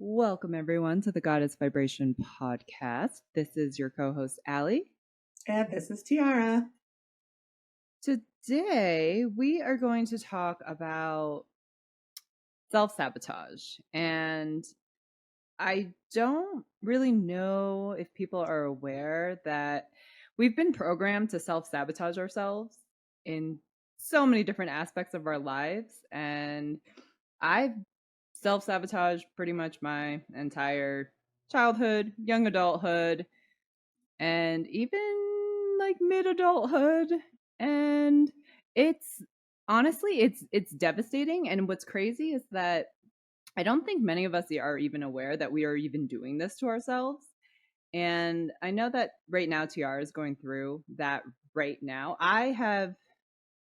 Welcome, everyone, to the Goddess Vibration podcast. This is your co host, Allie. And this is Tiara. Today, we are going to talk about self sabotage. And I don't really know if people are aware that we've been programmed to self sabotage ourselves in so many different aspects of our lives. And I've self sabotaged pretty much my entire childhood, young adulthood, and even like mid adulthood. And it's honestly it's devastating. And what's crazy is that I don't think many of us are even aware that we are even doing this to ourselves. And I know that right now Tiara is going through that right now. I have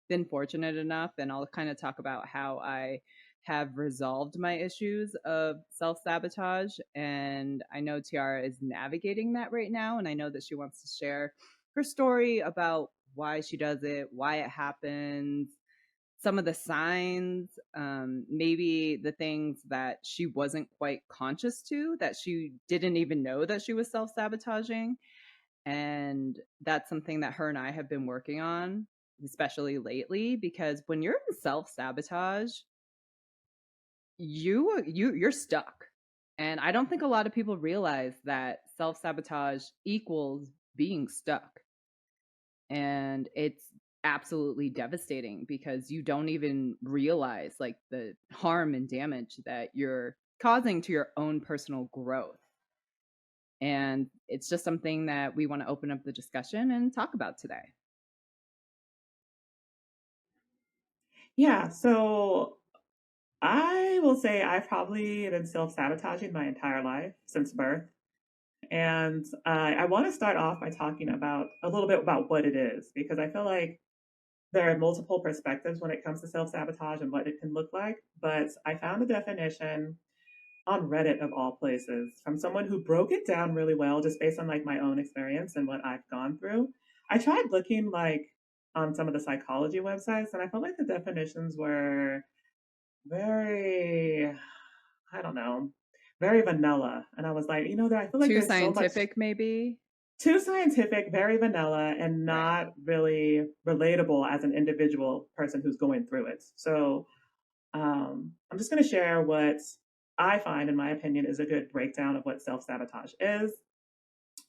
been fortunate enough, and I'll kind of talk about how I have resolved my issues of self sabotage. And I know Tiara is navigating that right now. And I know that she wants to share her story about why she does it, why it happens, some of the signs, maybe the things that she wasn't quite conscious to, that she didn't even know that she was self sabotaging. And that's something that her and I have been working on, especially lately, because when you're in self-sabotage, you're stuck. And I don't think a lot of people realize that self-sabotage equals being stuck. And it's absolutely devastating because you don't even realize like the harm and damage that you're causing to your own personal growth. And it's just something that we want to open up the discussion and talk about today. Yeah, so I will say I've probably been self sabotaging my entire life since birth. And I want to start off by talking about a little bit about what it is, because I feel like there are multiple perspectives when it comes to self sabotage and what it can look like. But I found a definition on Reddit of all places from someone who broke it down really well just based on like my own experience and what I've gone through. I tried looking like on some of the psychology websites and I felt like the definitions were very, I don't know, very vanilla. And I was like, I feel like Too there's so much scientific, maybe? too scientific, very vanilla, and Right. not really relatable as an individual person who's going through it. So I'm just going to share what I find, in my opinion, is a good breakdown of what self sabotage is.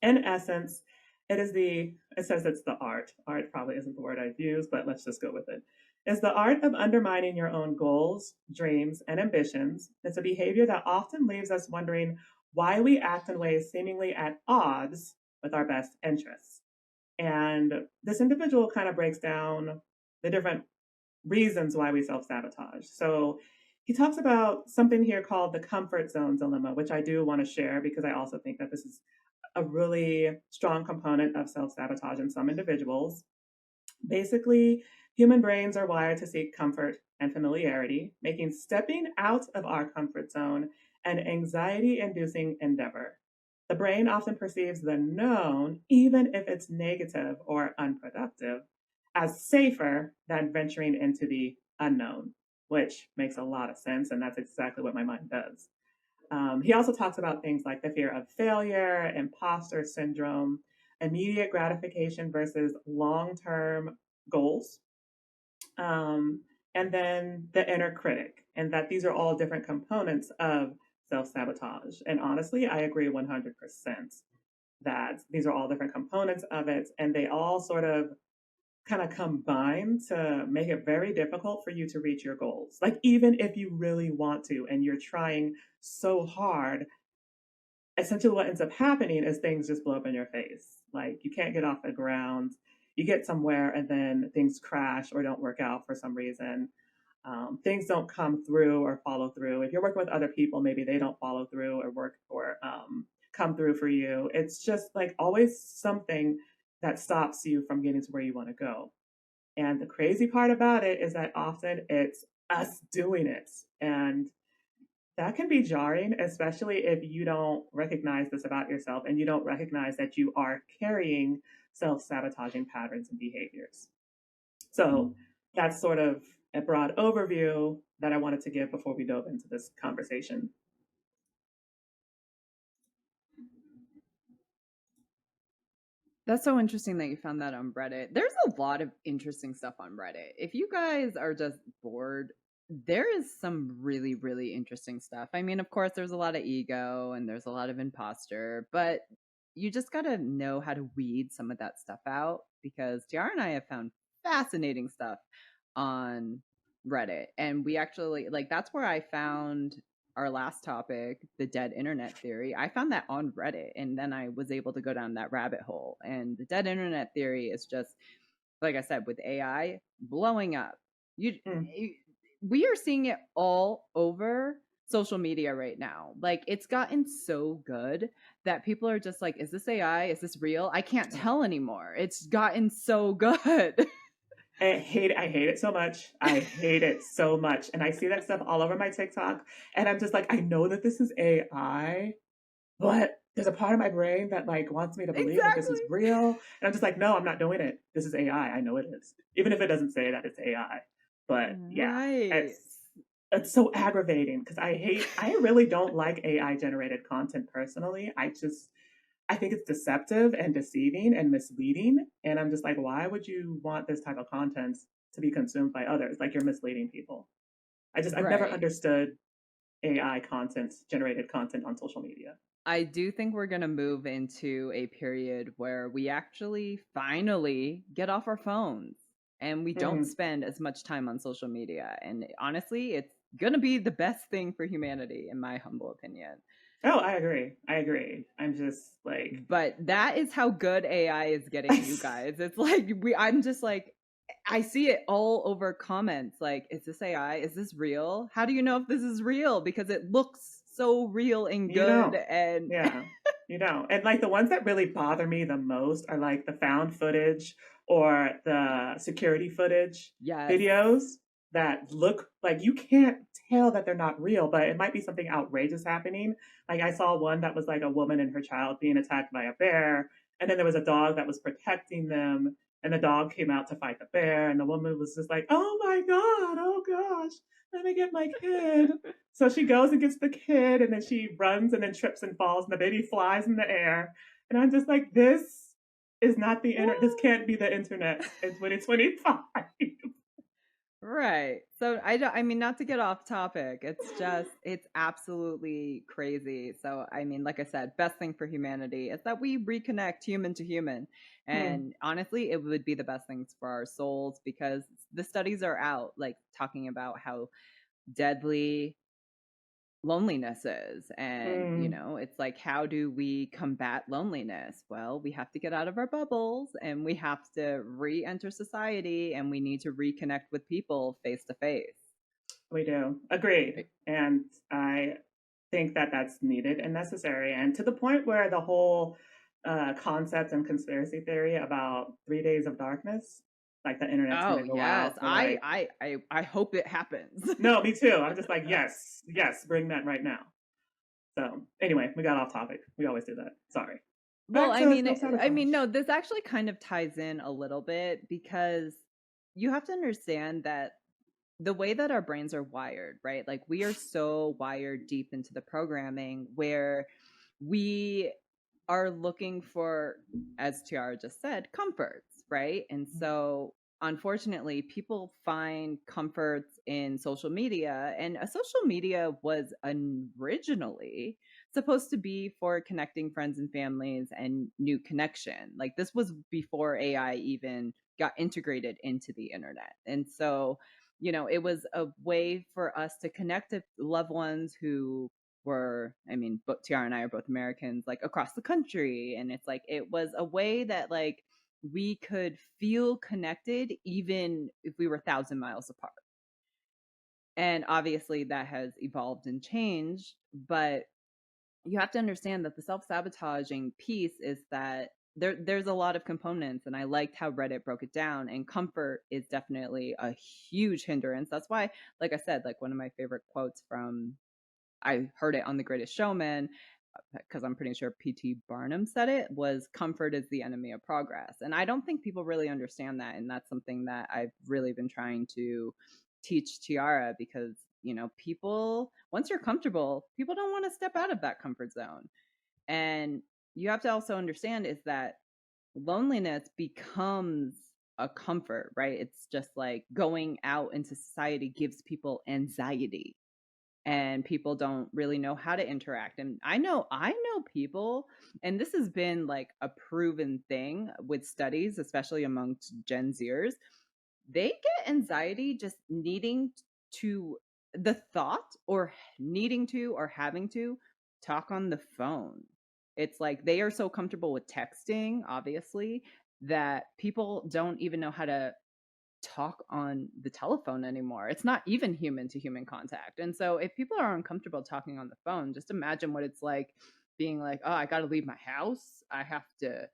In essence, it says it's the art. Art probably isn't the word I'd use, but let's just go with it. It's the art of undermining your own goals, dreams, and ambitions. It's a behavior that often leaves us wondering why we act in ways seemingly at odds with our best interests. And this individual kind of breaks down the different reasons why we self sabotage. So he talks about something here called the comfort zone dilemma, which I do want to share because I also think that this is a really strong component of self sabotage in some individuals. Basically, human brains are wired to seek comfort and familiarity, making stepping out of our comfort zone an anxiety inducing endeavor. The brain often perceives the known, even if it's negative or unproductive, as safer than venturing into the unknown, which makes a lot of sense. And that's exactly what my mind does. He also talks about things like the fear of failure, imposter syndrome, immediate gratification versus long term goals, um, and then the inner critic, and that these are all different components of self sabotage. And honestly, I agree 100% that these are all different components of it, and they all sort of kind of combine to make it very difficult for you to reach your goals. Like, even if you really want to and you're trying so hard, essentially what ends up happening is things just blow up in your face. Like, you can't get off the ground. You get somewhere and then things crash or don't work out for some reason. Things don't come through or follow through. If you're working with other people, maybe they don't follow through or work or come through for you. It's just like always something that stops you from getting to where you want to go. And the crazy part about it is that often it's us doing it. And that can be jarring, especially if you don't recognize this about yourself and you don't recognize that you are carrying self sabotaging patterns and behaviors. So that's sort of a broad overview that I wanted to give before we dove into this conversation. That's so interesting that you found that on Reddit. There's a lot of interesting stuff on Reddit. If you guys are just bored, there is some really, really interesting stuff. I mean, of course, there's a lot of ego and there's a lot of imposter, but you just got to know how to weed some of that stuff out because Tiara and I have found fascinating stuff on Reddit. And we actually, like, that's where I found our last topic, the dead internet theory. I found that on Reddit and then I was able to go down that rabbit hole. And the dead internet theory is just, like I said, with AI blowing up. You, Mm. you we are seeing it all over social media right now. Like it's gotten so good that people are just like, is this AI? Is this real? I can't tell anymore. It's gotten so good. I hate it so much. I hate it so much. And I see that stuff all over my TikTok. And I'm just like, I know that this is AI, but there's a part of my brain that like wants me to believe that this Exactly. is real. And I'm just like, no, I'm not doing it. This is AI. I know it is. Even if it doesn't say that it's AI. But yeah, Right. it's so aggravating because I really don't like AI generated content personally. I think it's deceptive and deceiving and misleading. And I'm just like, why would you want this type of content to be consumed by others? Like you're misleading people. I've never Right. understood AI content, generated content on social media. I do think we're going to move into a period where we actually finally get off our phones and we don't Mm. spend as much time on social media. And honestly, it's going to be the best thing for humanity, in my humble opinion. Oh, I agree. I agree. I'm just like, But that is how good AI is getting you guys. It's like, I'm just like, I see it all over comments. Like, is this AI? Is this real? How do you know if this is real? Because it looks so real and you good. don't. And Yeah. You don't. And like the ones that really bother me the most are like the found footage or the security footage yes. videos that look like you can't tell that they're not real, but it might be something outrageous happening. Like I saw one that was like a woman and her child being attacked by a bear, and then there was a dog that was protecting them, and the dog came out to fight the bear, and the woman was just like, "Oh my god, oh gosh, let me get my kid." So she goes and gets the kid, and then she runs and then trips and falls, and the baby flies in the air. And I'm just like, this is not the internet. This can't be the internet in 2025. Right. So I don't, I mean, not to get off topic, it's just, it's absolutely crazy. So, I mean, like I said, best thing for humanity is that we reconnect human to human. Hmm. And honestly, it would be the best things for our souls because the studies are out, like talking about how deadly loneliness is. And, Hmm. it's like, how do we combat loneliness? Well, we have to get out of our bubbles and we have to re enter society and we need to reconnect with people face to face. We do. Agreed. And I think that that's needed and necessary. And to the point where the whole concept and conspiracy theory about 3 days of darkness, like the internet's going Oh to go yes, out for like, I hope it happens. no, me too. I'm just like, yes, yes, bring that right now. So anyway, we got off topic. We always do that. Sorry. Well, Back to self sabotage. no, this actually kind of ties in a little bit because you have to understand that the way that our brains are wired, right? Like we are so wired deep into the programming where we are looking for, as Tiara just said, comforts, right? And so unfortunately, people find comforts in social media, and a social media was originally supposed to be for connecting friends and families and new connection. Like this was before AI even got integrated into the internet. And so, it was a way for us to connect to loved ones who were, I mean, both Tiara and I are both Americans, like across the country. And it's like, it was a way that like we could feel connected even if we were 1,000 miles apart. And obviously that has evolved and changed. But you have to understand that the self-sabotaging piece is that there's a lot of components, and I liked how Reddit broke it down, and comfort is definitely a huge hindrance. That's why, like I said, like one of my favorite quotes from, I heard it on The Greatest Showman, because I'm pretty sure P.T. Barnum said it, was comfort is the enemy of progress. And I don't think people really understand that. And that's something that I've really been trying to teach Tiara because, people, once you're comfortable, people don't want to step out of that comfort zone. And you have to also understand is that loneliness becomes a comfort, right? It's just like going out into society gives people anxiety, and people don't really know how to interact. And I know people, and this has been like a proven thing with studies, especially amongst Gen Zers. They get anxiety just needing to, the thought or needing to or having to talk on the phone. It's like they are so comfortable with texting, obviously, that people don't even know how to talk on the telephone anymore. It's not even human to human contact. And so if people are uncomfortable talking on the phone, just imagine what it's like being like, "Oh, I got to leave my house. I have to,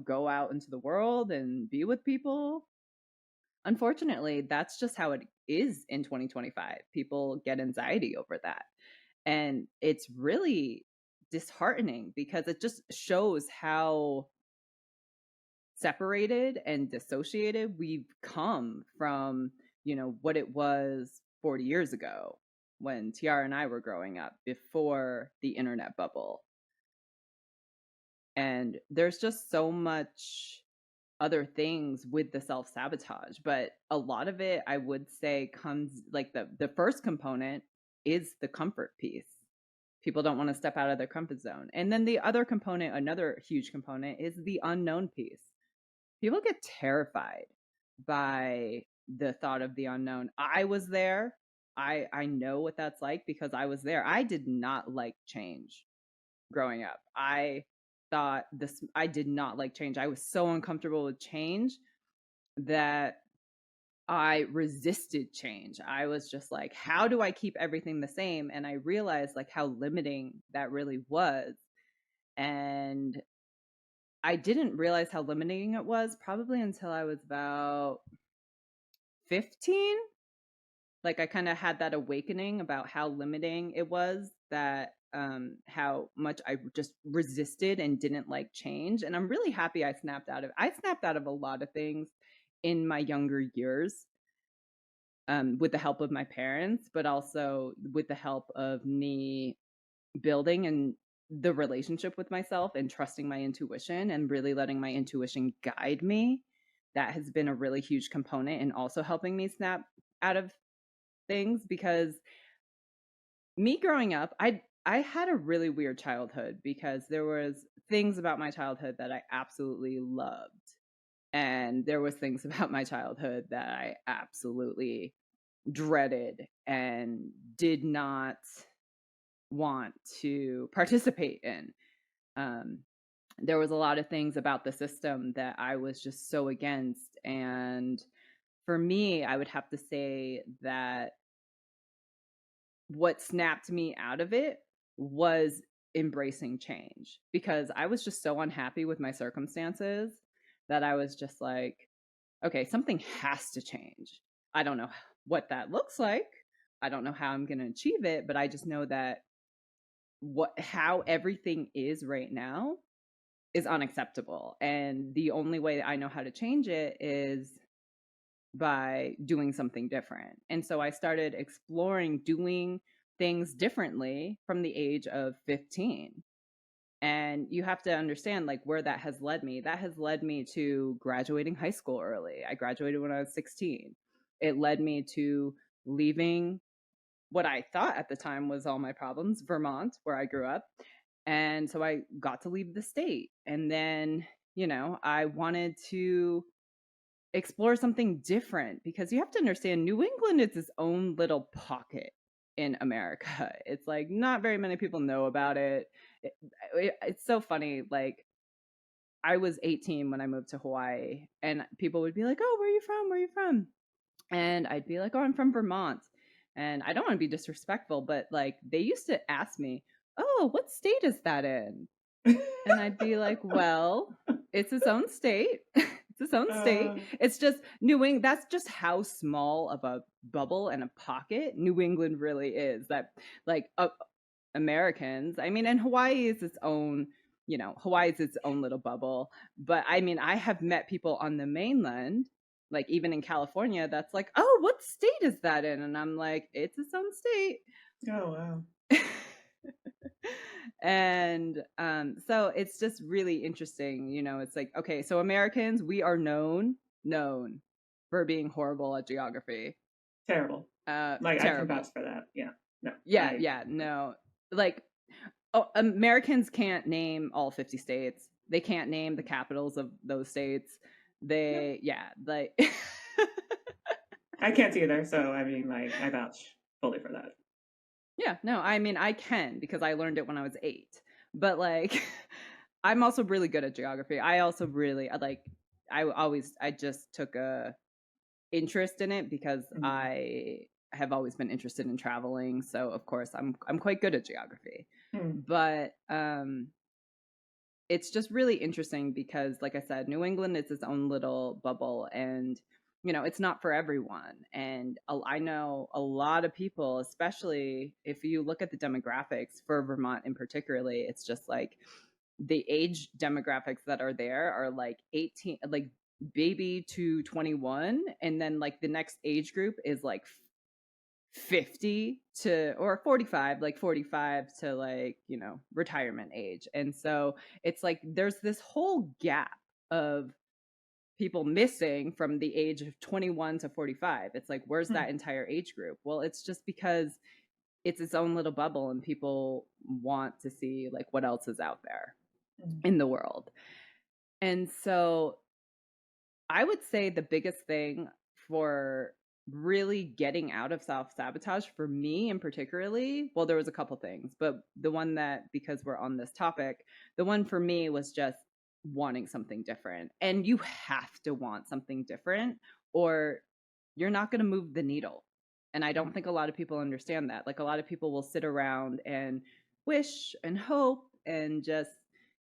go out into the world and be with people." Unfortunately, that's just how it is in 2025. People get anxiety over that. And it's really disheartening because it just shows how separated and dissociated we've come from, what it was 40 years ago when Tiarra and I were growing up before the internet bubble. And there's just so much other things with the self-sabotage, but a lot of it I would say comes like the first component is the comfort piece. People don't want to step out of their comfort zone. And then the other component, another huge component, is the unknown piece. People get terrified by the thought of the unknown. I was there. I know what that's like because I was there. I did not like change growing up. I did not like change. I was so uncomfortable with change that I resisted change. I was just like, how do I keep everything the same? And I realized like how limiting that really was. And I didn't realize how limiting it was probably until I was about 15. Like I kind of had that awakening about how limiting it was, that how much I just resisted and didn't like change. And I'm really happy I snapped out of a lot of things in my younger years, with the help of my parents, but also with the help of me building and the relationship with myself and trusting my intuition and really letting my intuition guide me. That has been a really huge component in also helping me snap out of things, because me growing up, I had a really weird childhood because there was things about my childhood that I absolutely loved, and there was things about my childhood that I absolutely dreaded and did not want to participate in. Um, there was a lot of things about the system that I was just so against. And for me, I would have to say that what snapped me out of it was embracing change, because I was just so unhappy with my circumstances that I was just like, okay, something has to change. I don't know what that looks like. I don't know how I'm going to achieve it, but I just know that how everything is right now is unacceptable. And the only way that I know how to change it is by doing something different. And so I started exploring doing things differently from the age of 15. And you have to understand like where that has led me. That has led me to graduating high school early. I graduated when I was 16. It led me to leaving what I thought at the time was all my problems, Vermont, where I grew up. And so I got to leave the state. And then, I wanted to explore something different, because you have to understand New England is its own little pocket in America. It's like not very many people know about it. It's so funny. Like I was 18 when I moved to Hawaii, and people would be like, "Oh, where are you from? Where are you from?" And I'd be like, "Oh, I'm from Vermont." And I don't want to be disrespectful, but like they used to ask me, "Oh, what state is that in?" And I'd be like, "Well, it's its own state." It's its own state. uh, It's just New England. That's just how small of a bubble and a pocket New England really is. That like Americans, I mean, and Hawaii is its own, Hawaii is its own little bubble. But I mean, I have met people on the mainland, like even in California, that's like, "Oh, what state is that in?" And I'm like, "It's its own state." oh wow. And so it's just really interesting, it's like, okay, so Americans, we are known for being horrible at geography. Terrible. Like I can vouch Terrible. for that. Yeah. No, Yeah, yeah, no. Like, oh, Americans can't name all 50 states. They can't name the capitals of those states. yep. Yeah, like I can't either. So I mean, like I vouch fully for that. yeah, no, I mean, I can because I learned it when I was 8. But like I'm also really good at geography. I also really I like I just took a interest in it because Mm-hmm. I have always been interested in traveling, so of course I'm quite good at geography. Hmm. But it's just really interesting because like I said, New England is its own little bubble, and it's not for everyone. And I know a lot of people, especially if you look at the demographics for Vermont in particularly, it's just like the age demographics that are there are like 18, like baby to 21, and then like the next age group is like 50 to or 45, like 45 to like retirement age. And so it's like there's this whole gap of people missing from the age of 21 to 45. It's like, where's Hmm. that entire age group? Well, it's just because it's its own little bubble and people want to see like what else is out there Hmm. in the world. And so I would say the biggest thing for really getting out of self-sabotage for me in particularly, well, there was a couple things, but the one that, because we're on this topic, the one for me was just wanting something different. And you have to want something different or you're not going to move the needle. And I don't think a lot of people understand that. Like a lot of people will sit around and wish and hope and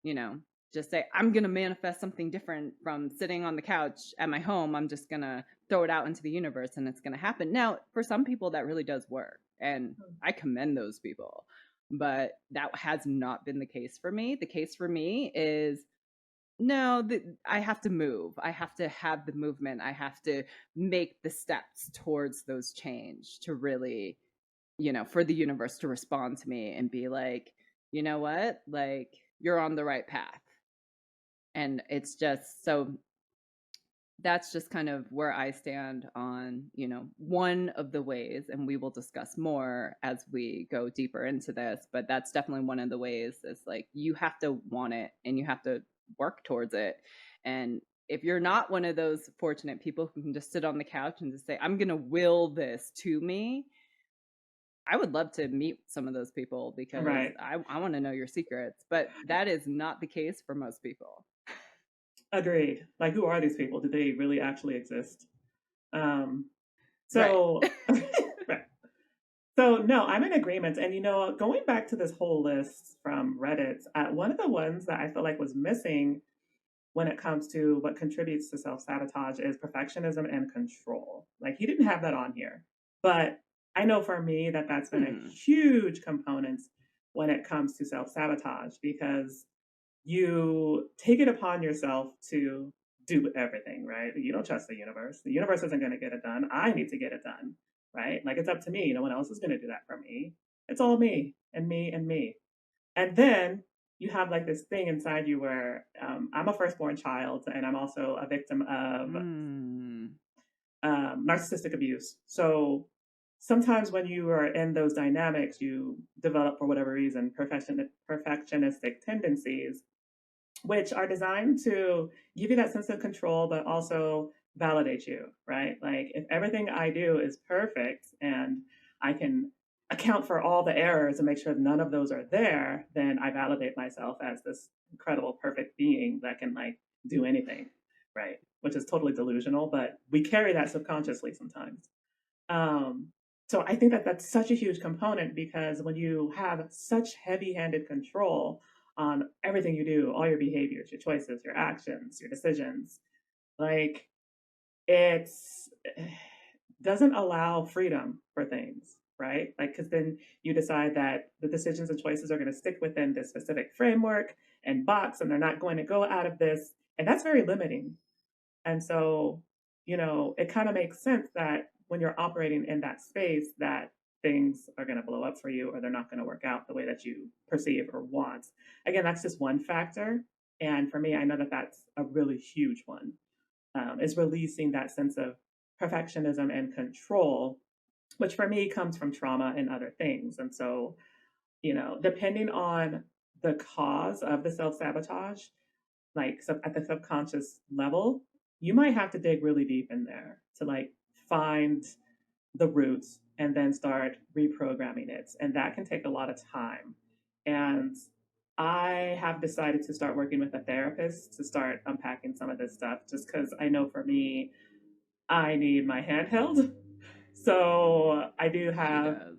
you know, just say, I'm going to manifest something different from sitting on the couch at my home. I'm just going to throw it out into the universe and it's going to happen. Now, for some people, that really does work. And I commend those people. But that has not been the case for me. The case for me is no, I have to move. I have to have the movement. I have to make the steps towards those change to really, for the universe to respond to me and be like, you know what? Like, you're on the right path. And it's just so that's just kind of where I stand on, one of the ways, and we will discuss more as we go deeper into this, but that's definitely one of the ways is like you have to want it and you have to work towards it. And if you're not one of those fortunate people who can just sit on the couch and just say, I'm going to will this to me, I would love to meet some of those people because Right. I want to know your secrets, but that is not the case for most people. Agreed. Like, who are these people? Do they really actually exist? Um, Right. so, right. So, no, I'm in agreement. And, going back to this whole list from Reddit, one of the ones that I feel like was missing when it comes to what contributes to self sabotage is perfectionism and control. Like, he didn't have that on here. But I know for me that that's been a Hmm. huge component when it comes to self sabotage because you take it upon yourself to do everything, right? You don't trust the universe. The universe isn't going to get it done. I need to get it done, right? Like it's up to me. No one else is going to do that for me. It's all me and me and me. And then you have like this thing inside you where I'm a firstborn child and I'm also a victim of Mm. narcissistic abuse. So sometimes when you are in those dynamics, you develop, for whatever reason, perfectionistic tendencies which are designed to give you that sense of control, but also validate you, right? Like if everything I do is perfect and I can account for all the errors and make sure none of those are there, then I validate myself as this incredible, perfect being that can like do anything, right? Which is totally delusional, but we carry that subconsciously sometimes. Um, so I think that that's such a huge component because when you have such heavy-handed control on everything you do, all your behaviors, your choices, your actions, your decisions, like it's doesn't allow freedom for things, right? Like because then you decide that the decisions and choices are going to stick within this specific framework and box, and they're not going to go out of this, and that's very limiting. And so, it kind of makes sense that when you're operating in that space, that things are going to blow up for you or they're not going to work out the way that you perceive or want. Again, that's just one factor. And for me, I know that that's a really huge one, is releasing that sense of perfectionism and control, which for me comes from trauma and other things. And so, depending on the cause of the self sabotage, like at the subconscious level, you might have to dig really deep in there to like find the roots and then start reprogramming it. And that can take a lot of time. And I have decided to start working with a therapist to start unpacking some of this stuff just because I know for me, I need my handheld. So She does.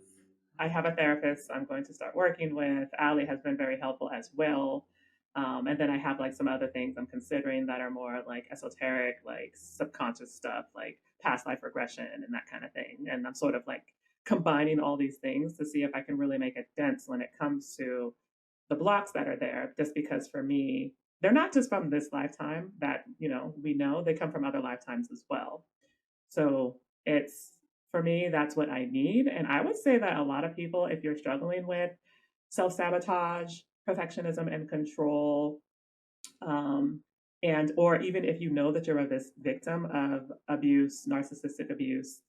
I have a therapist I'm going to start working with. Ali has been very helpful as well. And then I have like some other things I'm considering that are more like esoteric, like subconscious stuff, like past life regression and that kind of thing. And I'm sort of like combining all these things to see if I can really make a dent when it comes to the blocks that are there. Just because for me, they're not just from this lifetime that, we know, they come from other lifetimes as well. So it's for me, that's what I need. And I would say that a lot of people, if you're struggling with self sabotage, perfectionism, and control, um, and or even if you know that you're a victim of abuse, narcissistic abuse,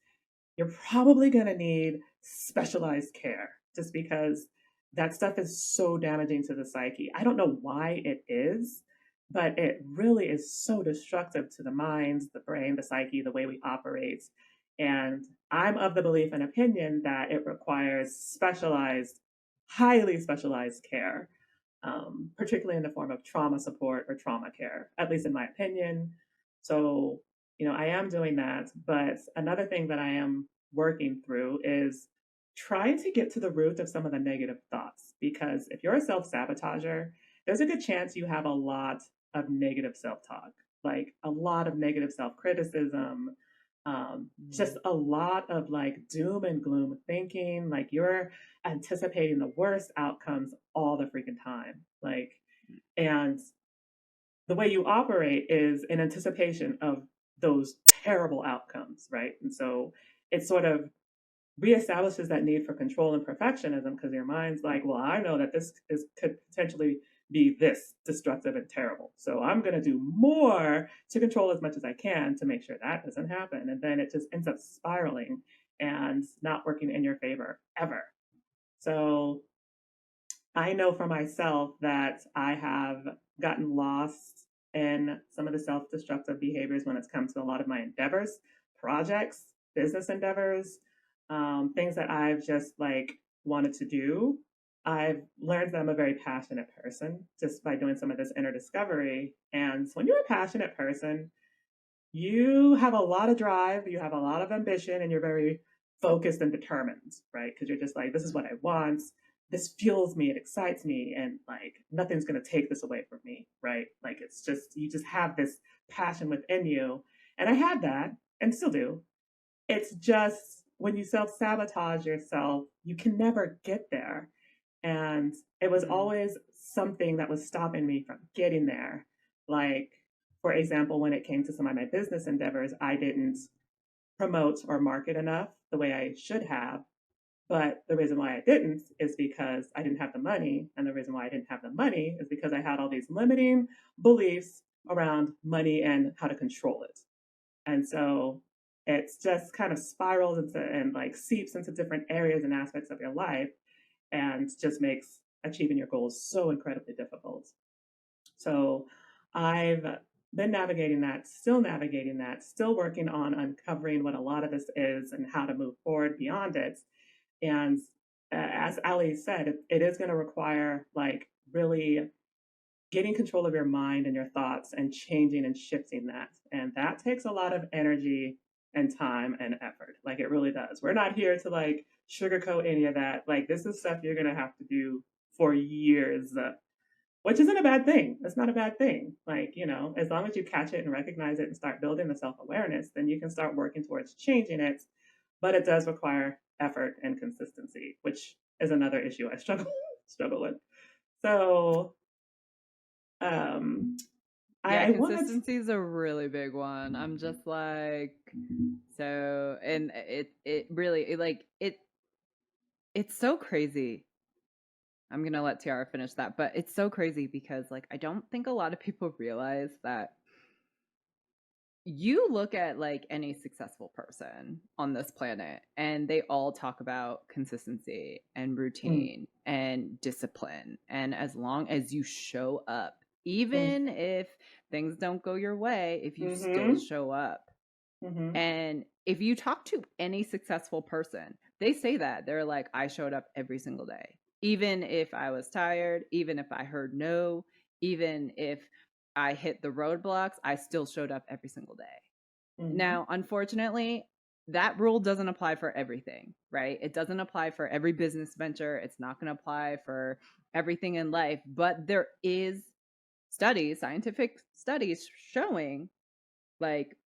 you're probably going to need specialized care just because that stuff is so damaging to the psyche. I don't know why it is, but it really is so destructive to the minds, the brain, the psyche, the way we operate. And I'm of the belief and opinion that it requires specialized, highly specialized care, particularly in the form of trauma support or trauma care, at least in my opinion. So, I am doing that. But another thing that I am working through is trying to get to the root of some of the negative thoughts. Because if you're a self sabotager, there's a good chance you have a lot of negative self talk, like a lot of negative self criticism, just Mm. a lot of like doom and gloom thinking, like you're anticipating the worst outcomes all the freaking time. Like, and the way you operate is in anticipation of those terrible outcomes, right? And so it sort of reestablishes that need for control and perfectionism because your mind's like, well, I know that this could potentially be this destructive and terrible. So I'm going to do more to control as much as I can to make sure that doesn't happen. And then it just ends up spiraling and not working in your favor ever. So I know for myself that I have gotten lost in some of the self destructive behaviors when it comes to a lot of my endeavors, projects, business endeavors, things that I've just like wanted to do. I've learned that I'm a very passionate person just by doing some of this inner discovery. And when you're a passionate person, you have a lot of drive, you have a lot of ambition, and you're very focused and determined, right? Because you're just like, this is what I want. This fuels me, it excites me, and like nothing's gonna take this away from me, right? Like it's just, you just have this passion within you. And I had that and still do. It's just when you self sabotage yourself, you can never get there. And it was Mm. always something that was stopping me from getting there. Like, for example, when it came to some of my business endeavors, I didn't promote or market enough the way I should have. But the reason why I didn't is because I didn't have the money. And the reason why I didn't have the money is because I had all these limiting beliefs around money and how to control it. And so it's just kind of spirals into and like seeps into different areas and aspects of your life and just makes achieving your goals so incredibly difficult. So I've been navigating that, still working on uncovering what a lot of this is and how to move forward beyond it. And as Ali said, it is going to require like really getting control of your mind and your thoughts and changing and shifting that. And that takes a lot of energy and time and effort. Like it really does. We're not here to like sugarcoat any of that. Like this is stuff you're going to have to do for years, which isn't a bad thing. That's not a bad thing. Like, as long as you catch it and recognize it and start building the self awareness, then you can start working towards changing it. But it does require effort and consistency, which is another issue I struggle with. So um, Yeah, I wanted consistency is a really big one. I'm just like, so, and it really, like, it. It's so crazy. I'm gonna let Tiara finish that, but it's so crazy because like I don't think a lot of people realize that you look at like any successful person on this planet and they all talk about consistency and Mm, routine and discipline, and as long as you show up, mm, even if things don't go your way, if you still mm-hmm, show up. mm-hmm, And if you talk to any successful person, they say that. They're like, I showed up every single day. Even if I was tired, even if I heard no, even if I hit the roadblocks, I still showed up every single day. mm-hmm, Now, unfortunately, that rule doesn't apply for everything, right? It doesn't apply for every business venture. It's not going to apply for everything in life, but there is studies, scientific studies showing like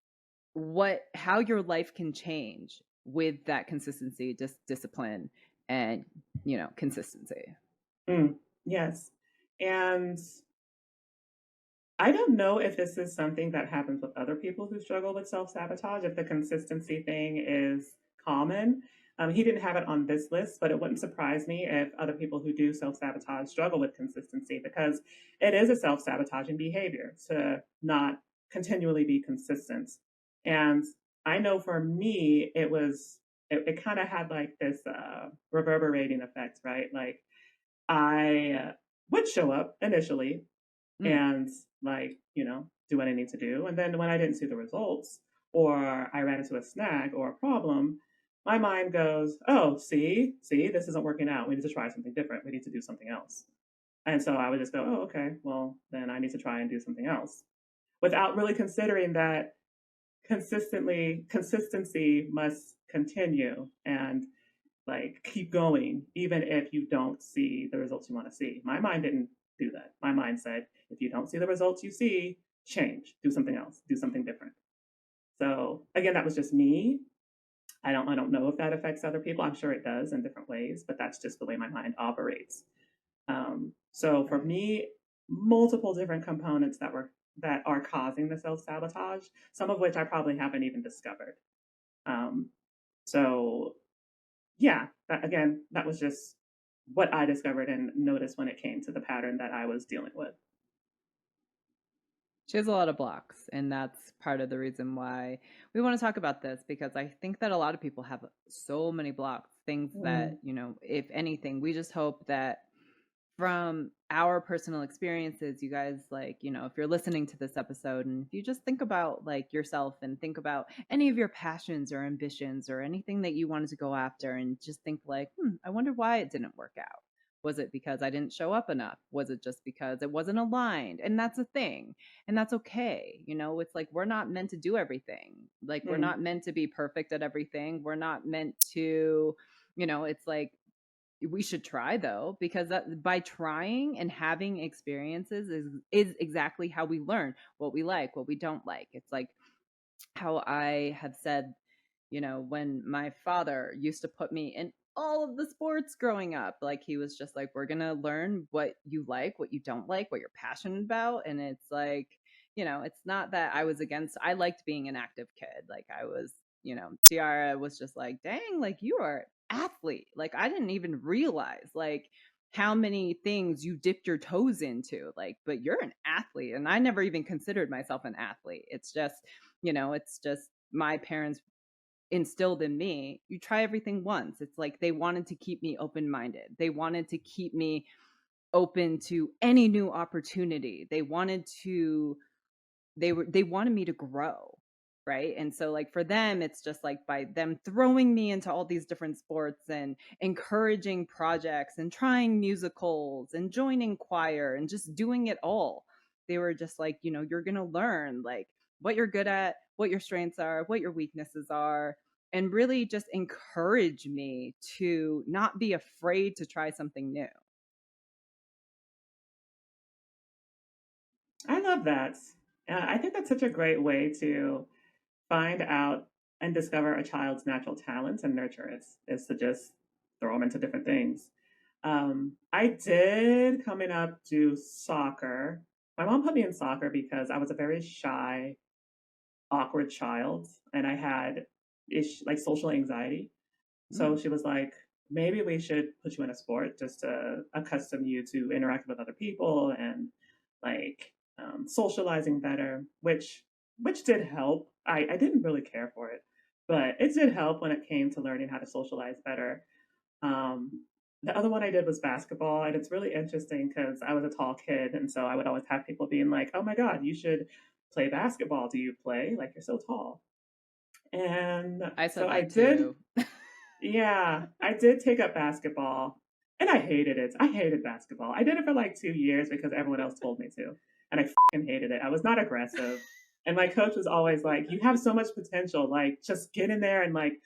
how your life can change with that consistency, discipline, and consistency. mm. Yes. And I don't know if this is something that happens with other people who struggle with self sabotage, if the consistency thing is common. He didn't have it on this list, but it wouldn't surprise me if other people who do self sabotage struggle with consistency because it is a self sabotaging behavior to not continually be consistent. And I know for me, it kind of had like this reverberating effect, right? Like I would show up initially Mm. and do what I need to do. And then when I didn't see the results or I ran into a snag or a problem, my mind goes, oh, see, this isn't working out. We need to try something different. We need to do something else. And so I would just go, oh, okay, well, then I need to try and do something else without really considering that consistency must continue and like keep going even if you don't see the results you want to see. My mind didn't do that. My mind said, if you don't see the results you see, change, do something else, do something different. So again, that was just me. I don't know if that affects other people. I'm sure it does in different ways, but that's just the way my mind operates. So for Right. me, multiple different components that are causing the self sabotage, some of which I probably haven't even discovered. Um, so yeah, again, that was just what I discovered and noticed when it came to the pattern that I was dealing with. She has a lot of blocks, and that's part of the reason why we want to talk about this, because I think that a lot of people have so many blocks, things Mm, that, if anything, we just hope that from our personal experiences, you guys, like, if you're listening to this episode and if you just think about like yourself and think about any of your passions or ambitions or anything that you wanted to go after and just think like, I wonder why it didn't work out. Was it because I didn't show up enough? Was it just because it wasn't aligned? And that's a thing. And that's okay. It's like we're not meant to do everything. Like we're mm, not meant to be perfect at everything. We're not meant to, it's like we should try though, because by trying and having experiences is exactly how we learn what we like, what we don't like. It's like how I have said, when my father used to put me in all of the sports growing up, like he was just like, we're going to learn what you like, what you don't like, what you're passionate about. And it's like, it's not that I was against, I liked being an active kid. Like I was, Tiara was just like, dang, like you are an athlete. Like I didn't even realize like how many things you dipped your toes into, like, but you're an athlete. And I never even considered myself an athlete. It's just my parents instilled in me, you try everything once. It's like they wanted to keep me open minded. They wanted to keep me open to any new opportunity. They wanted me to grow, right? And so like for them it's just like by them throwing me into all these different sports and encouraging projects and trying musicals and joining choir and just doing it all, they were just like, you're going to learn like what you're good at, what your strengths are, what your weaknesses are, and really just encourage me to not be afraid to try something new. I love that. I think that's such a great way to find out and discover a child's natural talents and nurture it, is to just throw them into different things. I did coming up do soccer. My mom put me in soccer because I was a very shy, awkward child and I had like social anxiety. So Mm. she was like, maybe we should put you in a sport just to accustom you to interact with other people and like socializing better, which did help. I didn't really care for it, but it did help when it came to learning how to socialize better. um, the other one I did was basketball, and it's really interesting because I was a tall kid, and so I would always have people being like, "Oh my God, you should play basketball. Do you play? Like you're so tall." And I so said I that did. too. Yeah, I did take up basketball, and I hated it. I hated basketball. I did it for like 2 years because everyone else told me to, and I fucking hated it. I was not aggressive, and my coach was always like, "You have so much potential. Like, just get in there and like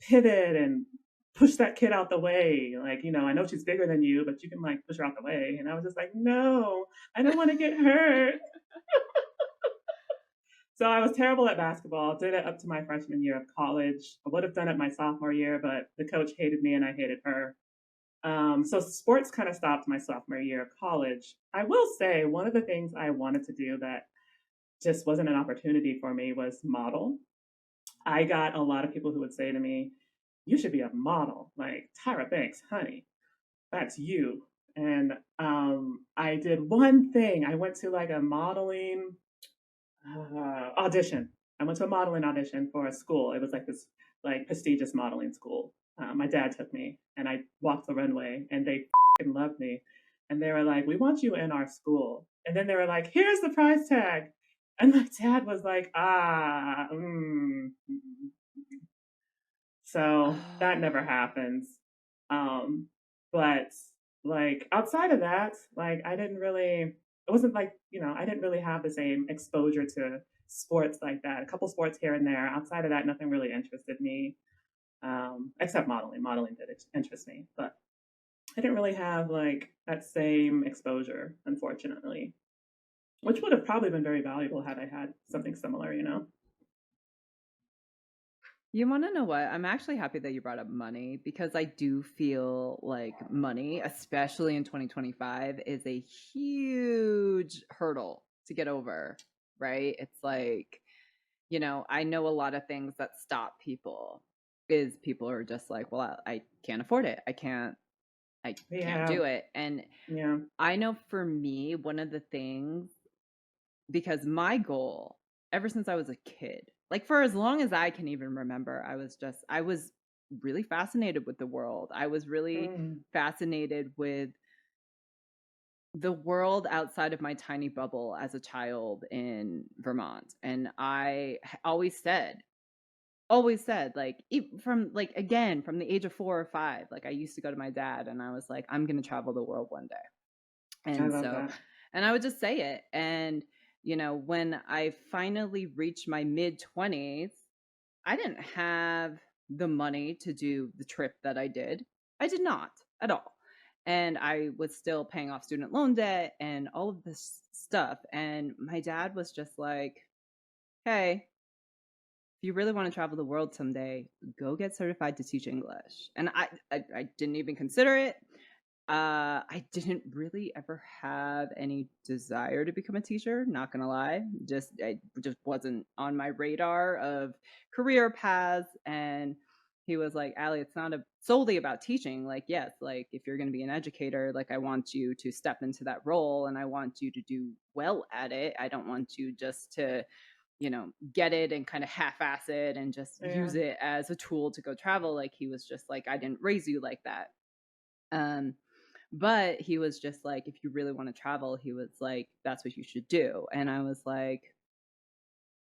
pivot and push that kid out the way. Like, I know she's bigger than you, but you can like push her out the way." And I was just like, "No, I don't want to get hurt." So I was terrible at basketball. Did it up to my freshman year of college. I would have done it my sophomore year, but the coach hated me and I hated her. So sports kind of stopped my sophomore year of college. I will say one of the things I wanted to do that just wasn't an opportunity for me was model. I got a lot of people who would say to me, "You should be a model, like Tyra Banks, honey. That's you." And I did one thing. I went to like a modeling audition. I went to a modeling audition for a school. It was like this like prestigious modeling school. My dad took me, and I walked the runway, and they loved me, and they were like, "We want you in our school." And then they were like, "Here's the price tag," and my dad was like, "Ah, so that never Oh. happens. Um, but like outside of that, like I didn't really, it wasn't like, I didn't really have the same exposure to sports like that. A couple sports here and there. Outside of that, nothing really interested me, except modeling. Modeling did interest me, but I didn't really have like that same exposure, unfortunately, which would have probably been very valuable had I had something similar. You want to know what? I'm actually happy that you brought up money because I do feel like money, especially in 2025, is a huge hurdle to get over, right? It's like, I know a lot of things that stop people is people are just like, well, I can't afford it. I can't Yeah, do it. And yeah. I know for me, one of the things, because my goal ever since I was a kid, like for as long as I can even remember, I was really fascinated with the world. I was really Mm, fascinated with the world outside of my tiny bubble as a child in Vermont. And I always said like from like again from the age of 4 or 5, like I used to go to my dad and I was like, I'm going to travel the world one day. I And love so, that. and I would just say it. And, when I finally reached my mid 20s, I didn't have the money to do the trip that I did. I did not at all. And I was still paying off student loan debt and all of this stuff. And my dad was just like, hey, if you really want to travel the world someday, go get certified to teach English. And I didn't even consider it. I didn't really ever have any desire to become a teacher, not gonna lie. I just wasn't on my radar of career paths. And he was like, Allie, it's not solely about teaching. Like, yes, like if you're gonna be an educator, like I want you to step into that role and I want you to do well at it. I don't want you just to, get it and kind of half-ass it and just Yeah. use it as a tool to go travel. Like he was just like, I didn't raise you like that. Um, but he was just like, if you really want to travel, he was like, that's what you should do. And I was like,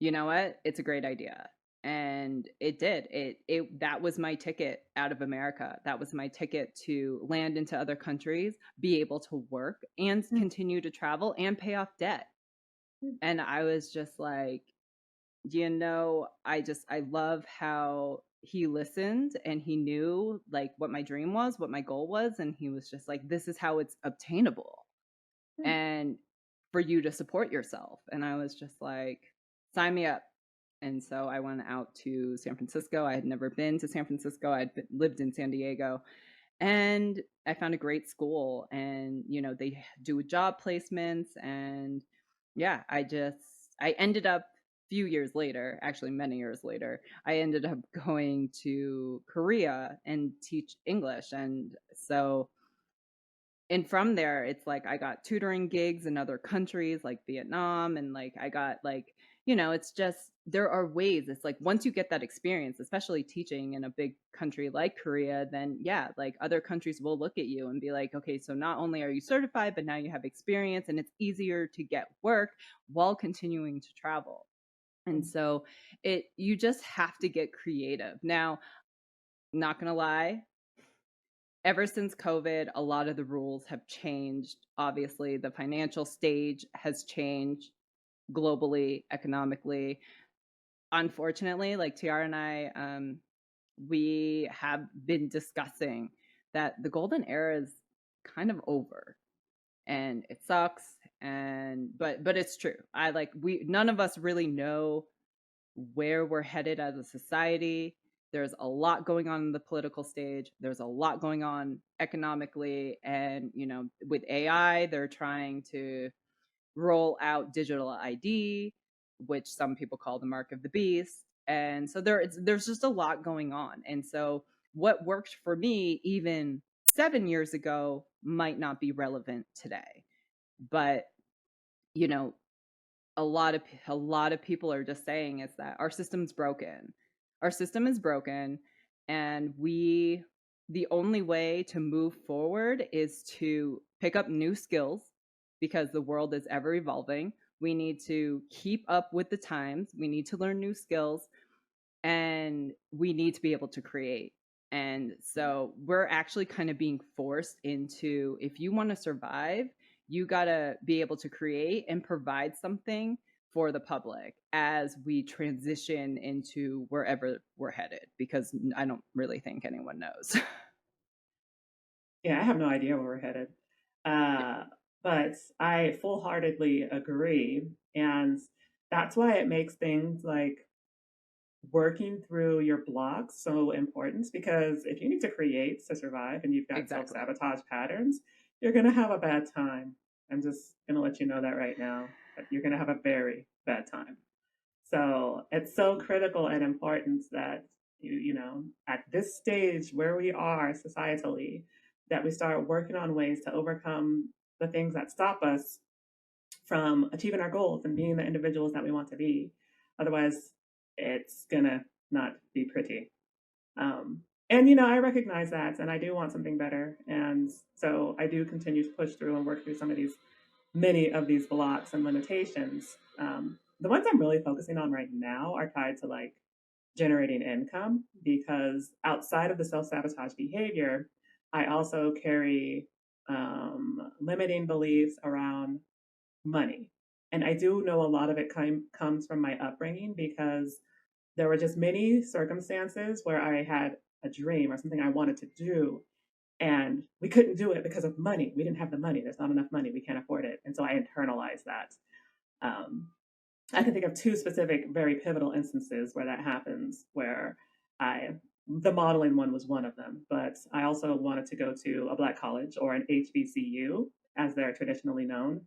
you know what? It's a great idea. And it did. It that was my ticket out of America. That was my ticket to land into other countries, be able to work and Mm, continue to travel and pay off debt. mm, And I was just like, I love how he listened and he knew like what my dream was, what my goal was, and he was just like, this is how it's obtainable mm. and for you to support yourself. And I was just like, sign me up. And so I went out to San Francisco. I had never been to San Francisco. Lived in San Diego, and I found a great school. And they do job placements, and yeah, I ended up few years later, actually many years later, I ended up going to Korea and teach English. And so, and from there, it's like I got tutoring gigs in other countries like Vietnam, and like I got like, it's just there are ways. It's like once you get that experience, especially teaching in a big country like Korea, then yeah, like other countries will look at you and be like, okay, so not only are you certified, but now you have experience and it's easier to get work while continuing to travel. And so you just have to get creative. Now, not gonna lie, ever since COVID, a lot of the rules have changed. Obviously, the financial stage has changed globally, economically. Unfortunately, like Tiara and I, we have been discussing that the golden era is kind of over, and it sucks. And but it's true. I like we none of us really know where we're headed as a society. There's a lot going on in the political stage. There's a lot going on economically. And, with AI, they're trying to roll out digital ID, which some people call the mark of the beast. And so there's just a lot going on. And so what worked for me even 7 years ago might not be relevant today. But, you know, a lot of people are just saying is that our system's broken. Our system is broken, and the only way to move forward is to pick up new skills because the world is ever evolving. We need to keep up with the times. We need to learn new skills, and we need to be able to create. And so we're actually kind of being forced into, if you want to survive, you got to be able to create and provide something for the public as we transition into wherever we're headed, because I don't really think anyone knows. Yeah, I have no idea where we're headed. Uh, but I full heartedly agree. And that's why it makes things like working through your blocks so important, because if you need to create to survive and you've got self Exactly. sabotage patterns, you're going to have a bad time. I'm just going to let you know that right now, that you're going to have a very bad time. So it's so critical and important that at this stage where we are societally, that we start working on ways to overcome the things that stop us from achieving our goals and being the individuals that we want to be. Otherwise, it's gonna not be pretty. And I recognize that, and I do want something better, and so I do continue to push through and work through many of these blocks and limitations. The ones I'm really focusing on right now are tied to like generating income, because outside of the self sabotage behavior, I also carry limiting beliefs around money. And I do know a lot of it comes from my upbringing, because there were just many circumstances where I had a dream or something I wanted to do, and we couldn't do it because of money. We didn't have the money. There's not enough money. We can't afford it. And so I internalized that. Um, I can think of two specific, very pivotal instances where that happens, where I, the modeling one was one of them, but I also wanted to go to a Black college, or an HBCU, as they're traditionally known,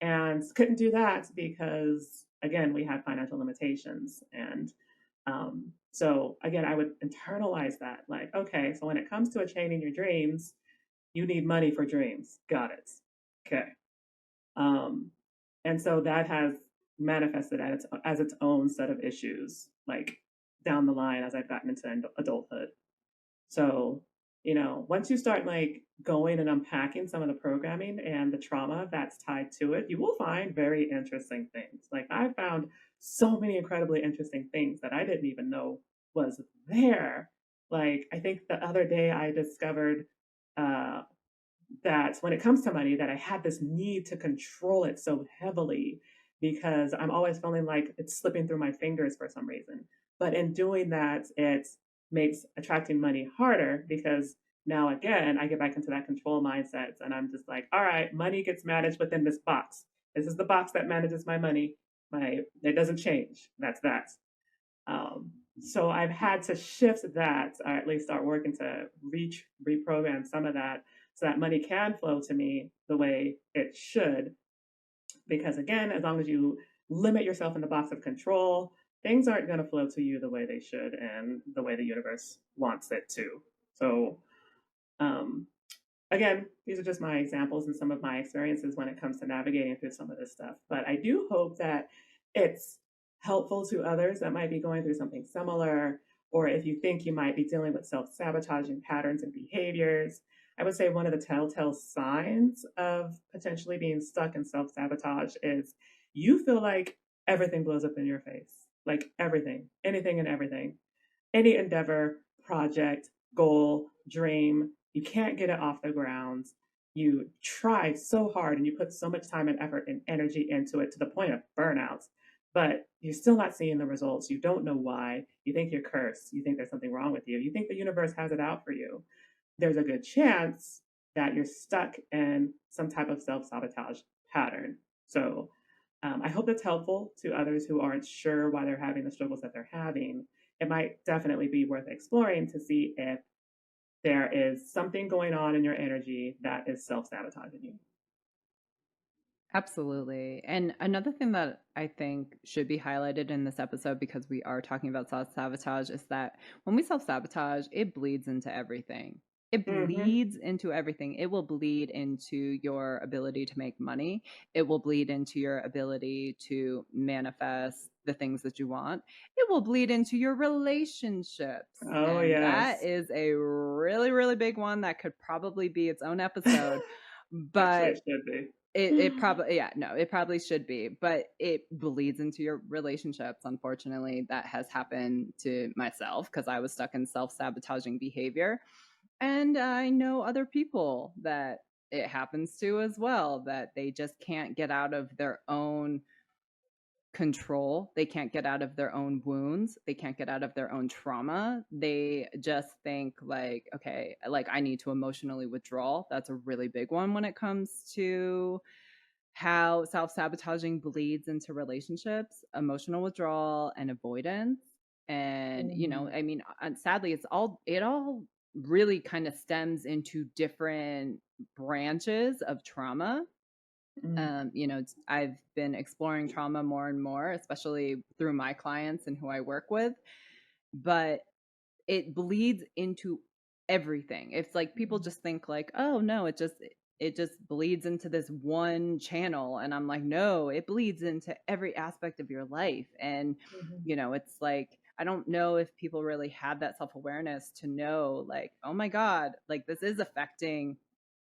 and couldn't do that because, again, we had financial limitations. And so, again, I would internalize that, like, okay, so when it comes to attaining your dreams, you need money for dreams. Got it. Okay. Um, and so that has manifested as its own set of issues, like down the line as I've gotten into adulthood. So, once you start like going and unpacking some of the programming and the trauma that's tied to it, you will find very interesting things. Like I found so many incredibly interesting things that I didn't even know was there. Like I think the other day I discovered uh, that when it comes to money, that I had this need to control it so heavily, because I'm always feeling like it's slipping through my fingers for some reason. But in doing that, it makes attracting money harder, because now again I get back into that control mindset, and I'm just like, all right, money gets managed within this box. This is the box that manages my money. My It doesn't change. That's that. So I've had to shift that, or at least start working to reprogram some of that, so that money can flow to me the way it should. Because again, as long as you limit yourself in the box of control, things aren't going to flow to you the way they should and the way the universe wants it to. So, um, again, these are just my examples and some of my experiences when it comes to navigating through some of this stuff. But I do hope that it's helpful to others that might be going through something similar, or if you think you might be dealing with self sabotaging patterns and behaviors. I would say one of the telltale signs of potentially being stuck in self sabotage is you feel like everything blows up in your face, like everything, anything and everything, any endeavor, project, goal, dream, you can't get it off the ground. You try so hard and you put so much time and effort and energy into it to the point of burnout, but you're still not seeing the results. You don't know why. You think you're cursed. You think there's something wrong with you. You think the universe has it out for you. There's a good chance that you're stuck in some type of self sabotage pattern. So I hope that's helpful to others who aren't sure why they're having the struggles that they're having. It might definitely be worth exploring to see if there is something going on in your energy that is self sabotaging you. Absolutely. And another thing that I think should be highlighted in this episode, because we are talking about self sabotage, is that when we self sabotage, it bleeds into everything. It Mm-hmm. bleeds into everything. It will bleed into your ability to make money. It will bleed into your ability to manifest the things that you want. It will bleed into your relationships. Oh, And that yes. is a really, really big one that could probably be its own episode. Actually, But it should be. it probably, yeah, no, it probably should be, but it bleeds into your relationships. Unfortunately, that has happened to myself because I was stuck in self-sabotaging behavior. And I know other people that it happens to as well, that they just can't get out of their own control. They can't get out of their own wounds. They can't get out of their own trauma. They just think like, okay, like I need to emotionally withdraw. That's a really big one when it comes to how self-sabotaging bleeds into relationships, emotional withdrawal and avoidance. And Mm-hmm. I mean, sadly, it all really kind of stems into different branches of trauma. I've been exploring trauma more and more, especially through my clients and who I work with, but it bleeds into everything. It's like people just think like, "Oh, no, it just bleeds into this one channel." And I'm like, "No, it bleeds into every aspect of your life." And Mm-hmm. it's like I don't know if people really have that self-awareness to know like, "Oh my god, like this is affecting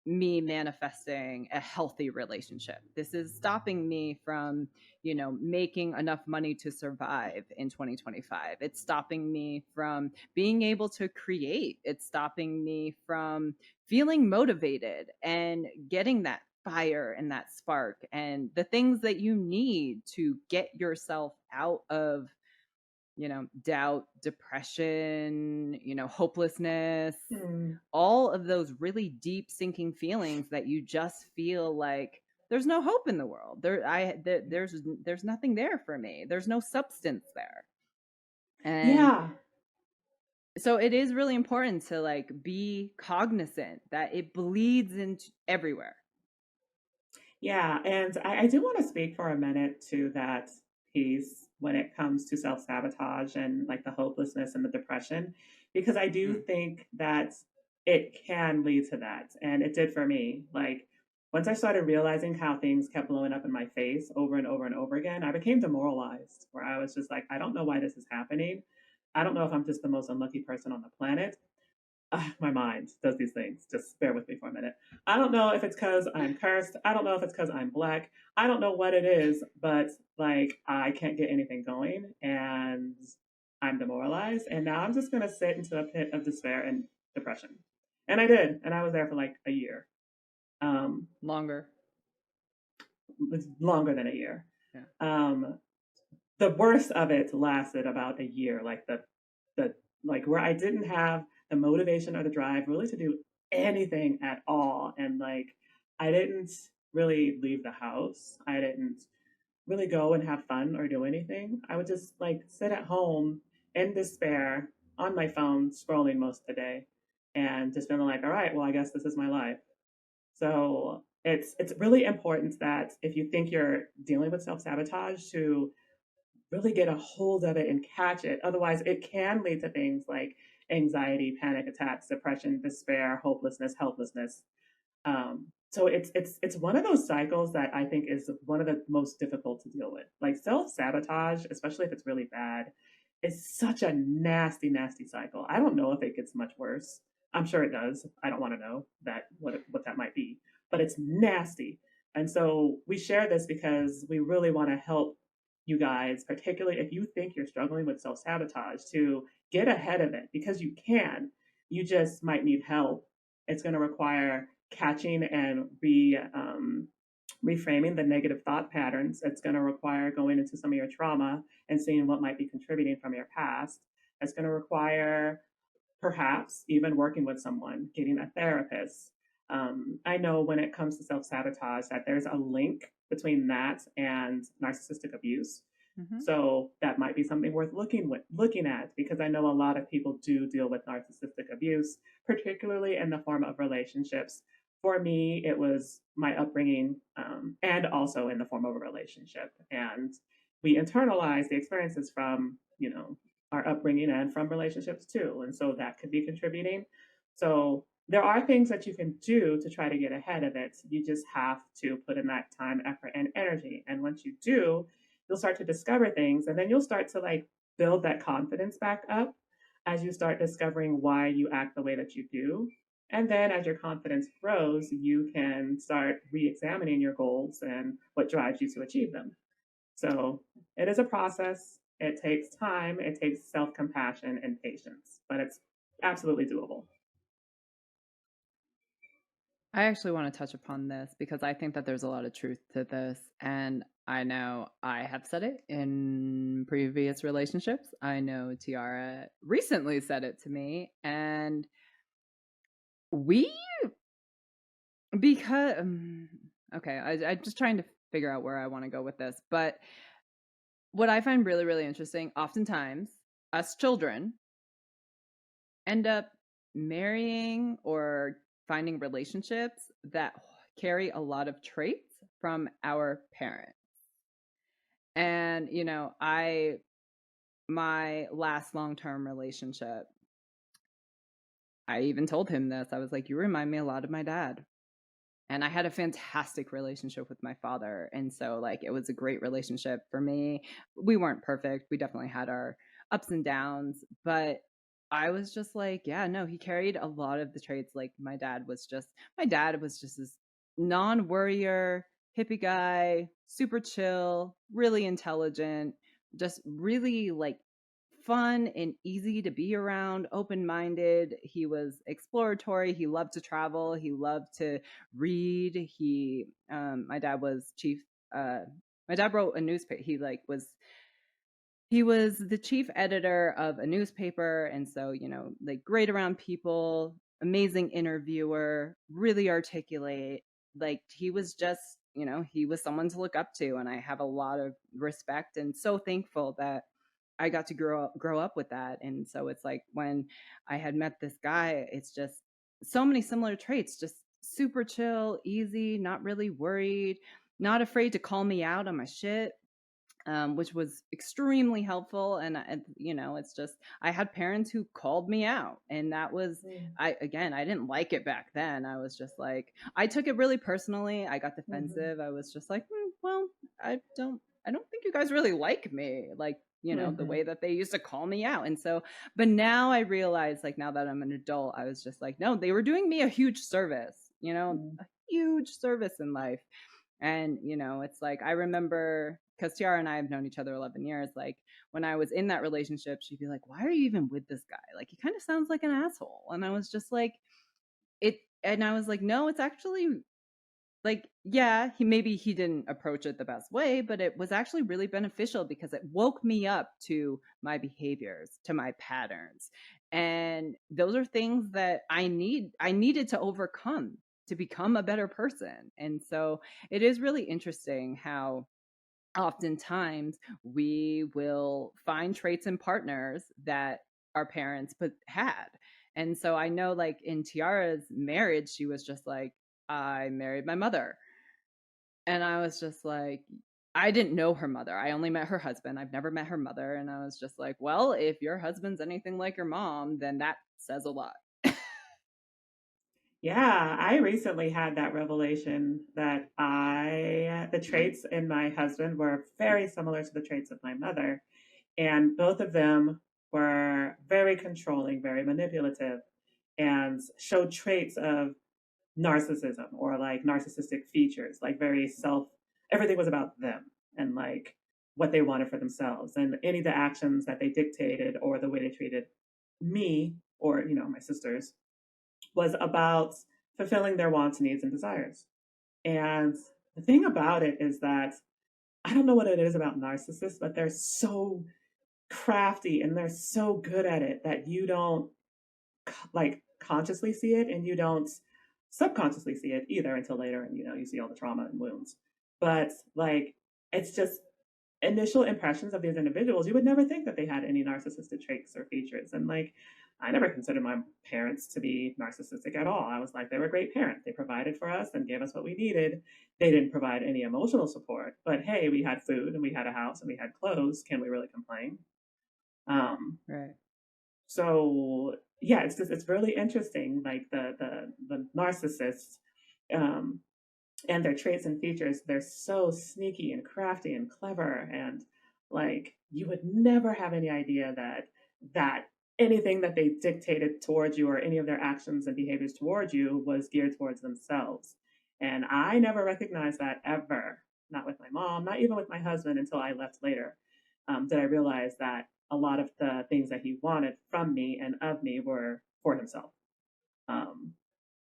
me manifesting a healthy relationship. This is stopping me from, making enough money to survive in 2025. It's stopping me from being able to create. It's stopping me from feeling motivated and getting that fire and that spark and the things that you need to get yourself out of, doubt, depression, hopelessness, Mm-hmm. all of those really deep sinking feelings that you just feel like there's no hope in the world. There's nothing there for me. There's no substance there. And Yeah. so it is really important to like be cognizant that it bleeds into everywhere. Yeah, and I do want to speak for a minute to that piece when it comes to self sabotage and like the hopelessness and the depression, because I do Mm. think that it can lead to that. And it did for me. Like, once I started realizing how things kept blowing up in my face over and over and over again, I became demoralized, where I was just like, I don't know why this is happening. I don't know if I'm just the most unlucky person on the planet. My mind does these things. Just bear with me for a minute. I don't know if it's because I'm cursed. I don't know if it's because I'm black. I don't know what it is, but like I can't get anything going and I'm demoralized. And now I'm just going to sit into a pit of despair and depression. And I did. And I was there for like a year. Um, Longer. Longer than a year. Yeah. Um, the worst of it lasted about a year, like the like where I didn't have the motivation or the drive really to do anything at all. And like I didn't really leave the house. I didn't really go and have fun or do anything. I would just like sit at home in despair on my phone scrolling most of the day and just feeling like, all right, well, I guess this is my life. So It's really important that if you think you're dealing with self-sabotage, to really get a hold of it and catch it. Otherwise, it can lead to things like anxiety, panic attacks, depression, despair, hopelessness, helplessness. So it's one of those cycles that I think is one of the most difficult to deal with. Like self sabotage, especially if it's really bad, is such a nasty, nasty cycle. I don't know if it gets much worse. I'm sure it does. I don't want to know that what that might be, but it's nasty. And so we share this because we really want to help you guys, particularly if you think you're struggling with self sabotage, to get ahead of it because you can. You just might need help. It's going to require catching and reframing the negative thought patterns. It's going to require going into some of your trauma and seeing what might be contributing from your past. It's going to require perhaps even working with someone, getting a therapist. I know when it comes to self sabotage that there's a link between that and narcissistic abuse. Mm-hmm. So that might be something worth looking at because I know a lot of people do deal with narcissistic abuse, particularly in the form of relationships. For me, it was my upbringing, and also in the form of a relationship. And we internalize the experiences from our upbringing and from relationships too, and so that could be contributing. So there are things that you can do to try to get ahead of it. You just have to put in that time, effort, and energy. And once you do, you'll start to discover things, and then you'll start to like build that confidence back up as you start discovering why you act the way that you do. And then as your confidence grows, you can start re-examining your goals and what drives you to achieve them. So it is a process. It takes time, it takes self-compassion and patience, but it's absolutely doable. I actually want to touch upon this because I think that there's a lot of truth to this. And I know I have said it in previous relationships. I know Tiara recently said it to me. And we, because, okay, I'm just trying to figure out where I want to go with this. But what I find really, really interesting, oftentimes, us children end up marrying or finding relationships that carry a lot of traits from our parents. And, my last long term relationship, I even told him this. I was like, you remind me a lot of my dad. And I had a fantastic relationship with my father. And so, like, it was a great relationship for me. We weren't perfect. We definitely had our ups and downs. But I was just like, yeah, no, he carried a lot of the traits. Like, my dad was just this non worrier, hippie guy, super chill, really intelligent, just really like fun and easy to be around, open minded. He was exploratory. He loved to travel. He loved to read. My dad was chief. Uh, my dad wrote a newspaper. He was the chief editor of a newspaper, and so like great around people, amazing interviewer, really articulate. Like he was just he was someone to look up to, and I have a lot of respect and so thankful that I got to grow up with that. And so it's like when I had met this guy, it's just so many similar traits, just super chill, easy, not really worried, not afraid to call me out on my shit. Which was extremely helpful. And it's just I had parents who called me out, and that was Mm-hmm. I didn't like it back then. I was just like, I took it really personally. I got Mm-hmm. defensive. I was just like, well, I don't think you guys really like me, like the Mm-hmm. way that they used to call me out. And so, but now I realize, like, now that I'm an adult, I was just like, no, they were doing me a huge service, a huge service in life. And, it's like, I remember because Tiara and I have known each other 11 years. Like, when I was in that relationship, she'd be like, why are you even with this guy? Like, he kind of sounds like an asshole. And I was just like, and I was like, no, it's actually like, yeah, he didn't approach it the best way, but it was actually really beneficial because it woke me up to my behaviors, to my patterns. And those are things that I needed to overcome to become a better person. And so it is really interesting how oftentimes we will find traits in partners that our parents had. And so I know, like, in Tiara's marriage, she was just like, I married my mother. And I was just like, I didn't know her mother. I only met her husband. I've never met her mother. And I was just like, well, if your husband's anything like your mom, then that says a lot. Yeah, I recently had that revelation that the traits in my husband were very similar to the traits of my mother. And both of them were very controlling, very manipulative, and showed traits of narcissism or like narcissistic features, like everything was about them and like what they wanted for themselves. And any of the actions that they dictated or the way they treated me or, my sisters was about fulfilling their wants, needs, and desires. And the thing about it is that I don't know what it is about narcissists, but they're so crafty and they're so good at it that you don't like consciously see it and you don't subconsciously see it either until later and you see all the trauma and wounds. But like it's just initial impressions of these individuals, you would never think that they had any narcissistic traits or features. And like, I never considered my parents to be narcissistic at all. I was like, they were a great parent. They provided for us and gave us what we needed. They didn't provide any emotional support, but hey, we had food and we had a house and we had clothes. Can we really complain? Um, Right. so yeah, it's really interesting. Like the narcissists, um, and their traits and features, they're so sneaky and crafty and clever and like you would never have any idea that anything that they dictated towards you or any of their actions and behaviors towards you was geared towards themselves. And I never recognized that ever, not with my mom, not even with my husband until I left later. Did I realize that a lot of the things that he wanted from me and of me were for himself. um,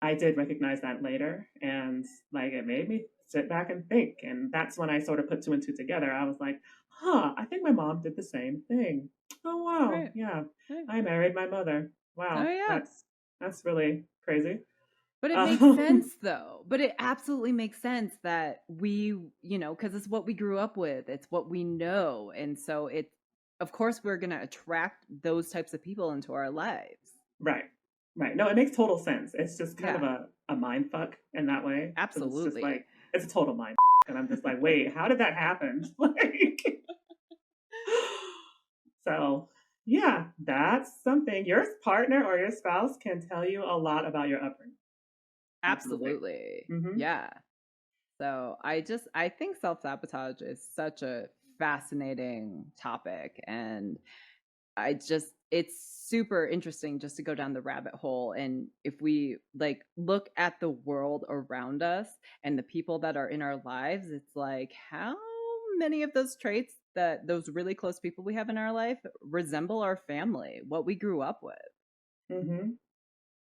I did recognize that later, and like it made me sit back and think. And that's when I sort of put two and two together. I was like, huh, I think my mom did the same thing. Oh wow, Right. yeah, Right. I married my mother. Oh, Wow, yeah. that's really crazy. But it makes Um, sense though. But it absolutely makes sense that because it's what we grew up with, it's what we know. And so of course, we're going to attract those types of people into our lives. right, right. No, it makes total sense. It's just kind of Yeah, a mind fuck in that way because it's just absolutely. like it's a total mind, and I'm just like, wait, how did that happen? Like. So, yeah, that's something your partner or your spouse can tell you a lot about your upbringing. Absolutely. Absolutely. Hmm. Yeah. So I think self-sabotage is such a fascinating topic, and it's super interesting just to go down the rabbit hole. And if we like look at the world around us and the people that are in our lives, it's like how many of those traits that those really close people we have in our life resemble our family, what we grew up with. Hmm.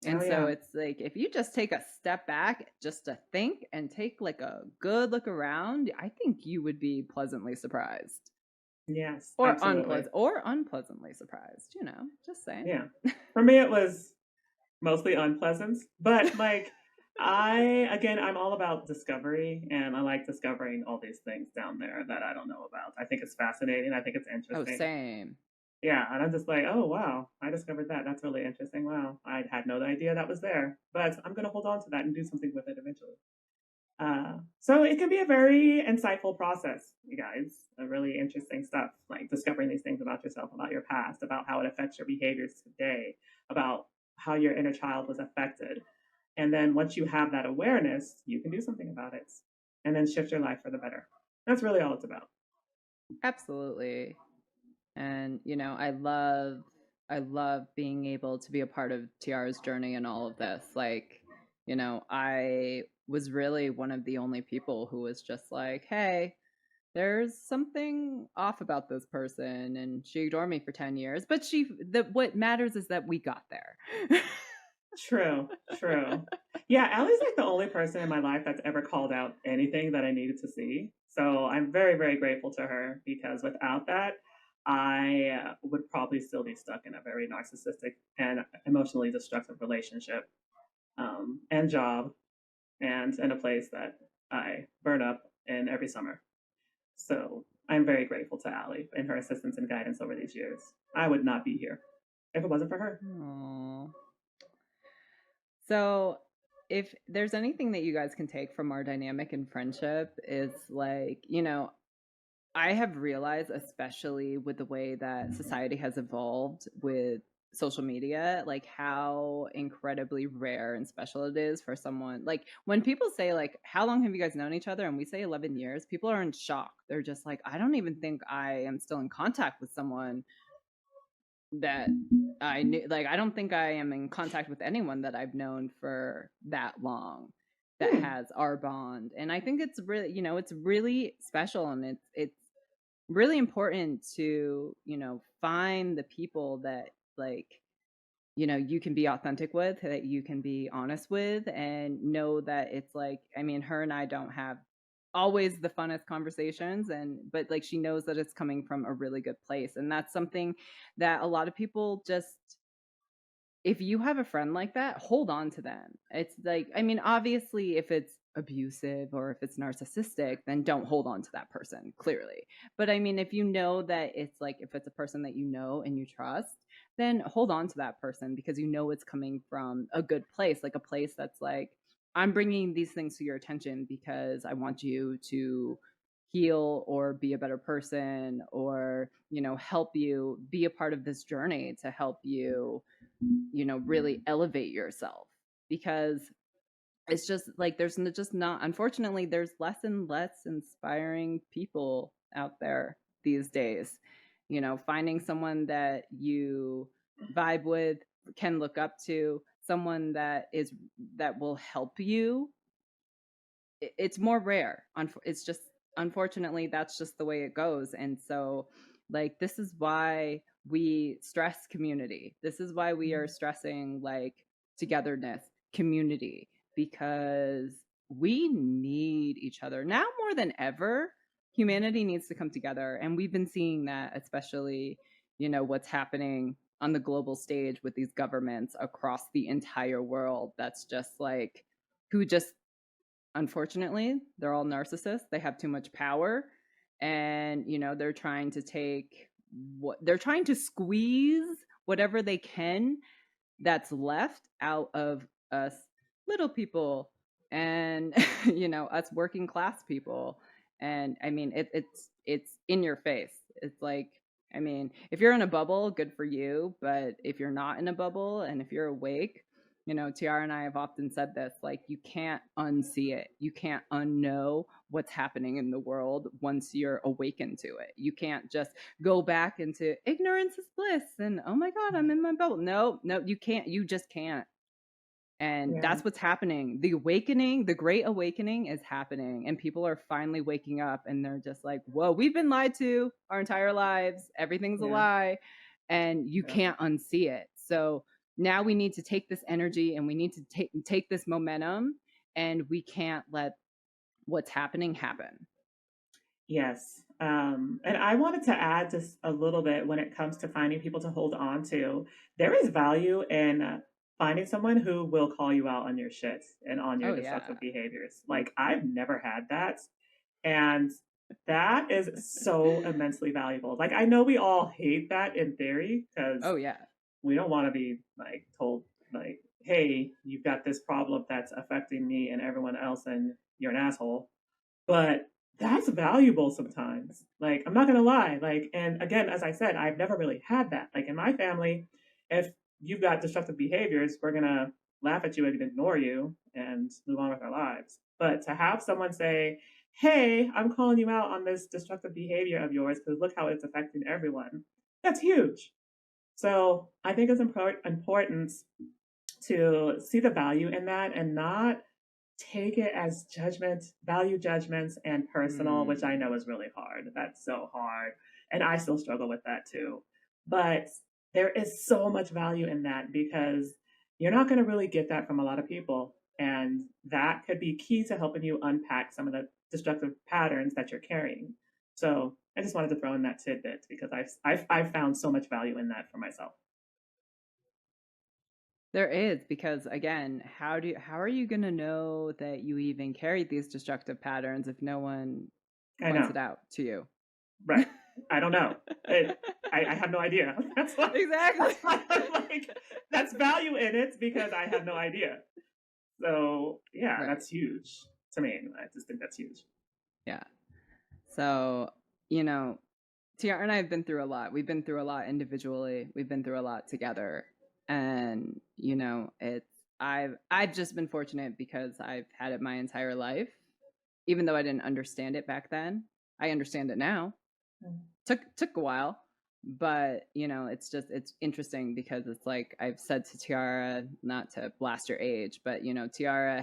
And Oh, so yeah. it's like if you just take a step back just to think and take like a good look around, I think you would be pleasantly surprised. Yes, Or absolutely. unpleasantly surprised, just saying. Yeah. For me, it was mostly unpleasant, but like, again, I'm all about discovery and I like discovering all these things down there that I don't know about. I think it's fascinating. I think it's Oh, interesting. same. Yeah, and I'm just like, oh wow, I discovered that. That's really interesting. Wow, I had no idea that was there, but I'm gonna hold on to that and do something with it eventually. So it can be a very insightful process, you guys. A really interesting stuff, like discovering these things about yourself, about your past, about how it affects your behaviors today, about how your inner child was affected. And then once you have that awareness, you can do something about it and then shift your life for the better. That's really all it's about. Absolutely. And I love being able to be a part of Tiara's journey and all of this. Like, I was really one of the only people who was just like, "Hey, there's something off about this person," and she ignored me for 10 years, but what matters is that we got there. True, true. Yeah, Allie's like the only person in my life that's ever called out anything that I needed to see. So I'm very, very grateful to her because without that, I would probably still be stuck in a very narcissistic and emotionally destructive relationship, and job and in a place that I burn up in every summer. So I'm very grateful to Allie and her assistance and guidance over these years. I would not be here if it wasn't for her. Aww. So if there's anything that you guys can take from our dynamic and friendship, it's like, I have realized, especially with the way that society has evolved with social media, like how incredibly rare and special it is for someone. Like when people say, like, how long have you guys known each other? And we say 11 years, people are in shock. They're just like, I don't even think I am still in contact with someone that I knew. Like, I don't think I am in contact with anyone that I've known for that long that Hmm. has our bond. And I think it's really, it's really special, and it's really important to, find the people that, like, you can be authentic with, that you can be honest with, and know that it's like, I mean, her and I don't have always the funnest conversations, but like she knows that it's coming from a really good place. And that's something that a lot of people just, if you have a friend like that, hold on to them. It's like, I mean, obviously, if it's abusive or if it's narcissistic, then don't hold on to that person, clearly. But I mean, if you know that it's like, if it's a person that you know and you trust, then hold on to that person, because you know it's coming from a good place, like a place that's like, I'm bringing these things to your attention because I want you to heal or be a better person, or, help you be a part of this journey to help you, really elevate yourself. Because it's just like, just not, unfortunately, there's less and less inspiring people out there these days. Finding someone that you vibe with, can look up to, someone that will help you, it's more rare. It's just, unfortunately, that's just the way it goes. And so, like, this is why we stress community. This is why we are stressing, like, togetherness, community, because we need each other now more than ever. Humanity needs to come together, and we've been seeing that, especially, what's happening on the global stage with these governments across the entire world. That's just like, who just, unfortunately, they're all narcissists. They have too much power, and they're trying to take what they're trying to squeeze whatever they can that's left out of us little people, and us working class people. And I mean, it's in your face. It's like, I mean, if you're in a bubble, good for you. But if you're not in a bubble, and if you're awake, Tiara and I have often said this, like, you can't unsee it. You can't unknow what's happening in the world once you're awakened to it. You can't just go back into ignorance is bliss and, oh my God, I'm in my bubble. No, no, you can't. You just can't. And Yeah. that's what's happening. The awakening, the great awakening is happening. And people are finally waking up, and they're just like, whoa, we've been lied to our entire lives. Everything's a Yeah. lie. And you Yeah. can't unsee it. So now we need to take this energy, and we need to take this momentum, and we can't let what's happening happen. Yes. And I wanted to add just a little bit when it comes to finding people to hold on to. There is value in finding someone who will call you out on your shit and on your Oh, yeah. destructive behaviors. Like, I've never had that. And that is so immensely valuable. Like, I know we all hate that in theory because Oh, yeah. we don't want to be like told, like, hey, you've got this problem that's affecting me and everyone else, and you're an asshole. But that's valuable sometimes. Like, I'm not gonna lie. Like, and again, as I said, I've never really had that. Like in my family, if you've got destructive behaviors, we're gonna laugh at you and ignore you and move on with our lives. But to have someone say, hey, I'm calling you out on this destructive behavior of yours because look how it's affecting everyone, that's huge. So I think it's important to see the value in that and not take it as judgment, value judgments, and personal, which I Mm. know is really hard. That's so hard. And I still struggle with that too. But there is so much value in that because you're not going to really get that from a lot of people. And that could be key to helping you unpack some of the destructive patterns that you're carrying. So I just wanted to throw in that tidbit because I've found so much value in that for myself. There is, because again, how are you going to know that you even carry these destructive patterns if no one I points know. it out to you? Right. I don't know. I have no idea. Exactly. That's why I'm like, that's value in it because I have no idea. So yeah, Right. that's huge to me. I just think that's huge. Yeah. So, you know, Tiara and I have been through a lot. We've been through a lot individually. We've been through a lot together. And, it's I've just been fortunate because I've had it my entire life. Even though I didn't understand it back then. I understand it now. Took a while. But, it's interesting because it's like I've said to Tiara, not to blast her age, but Tiara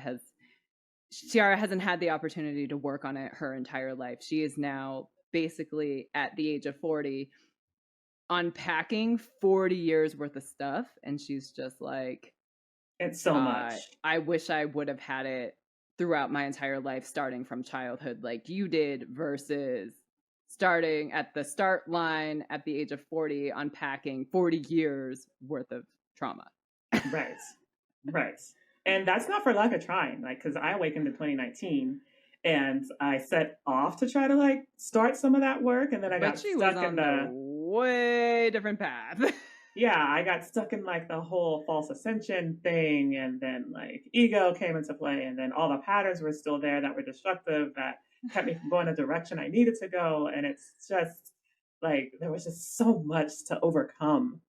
hasn't had the opportunity to work on it her entire life. She is now basically at the age of 40 unpacking 40 years worth of stuff. And she's just like, It's so much. I wish I would have had it throughout my entire life, starting from childhood like you did, versus starting at the start line at the age of 40, unpacking 40 years worth of trauma. Right. Right. And that's not for lack of trying. Like, because I awakened in 2019 and I set off to try to like start some of that work. And then I But got she was stuck in on the the, way different path. yeah, I got stuck in like the whole false ascension thing. And then like ego came into play. And then all the patterns were still there that were destructive that kept me from going the direction I needed to go. And it's just like, there was just so much to overcome.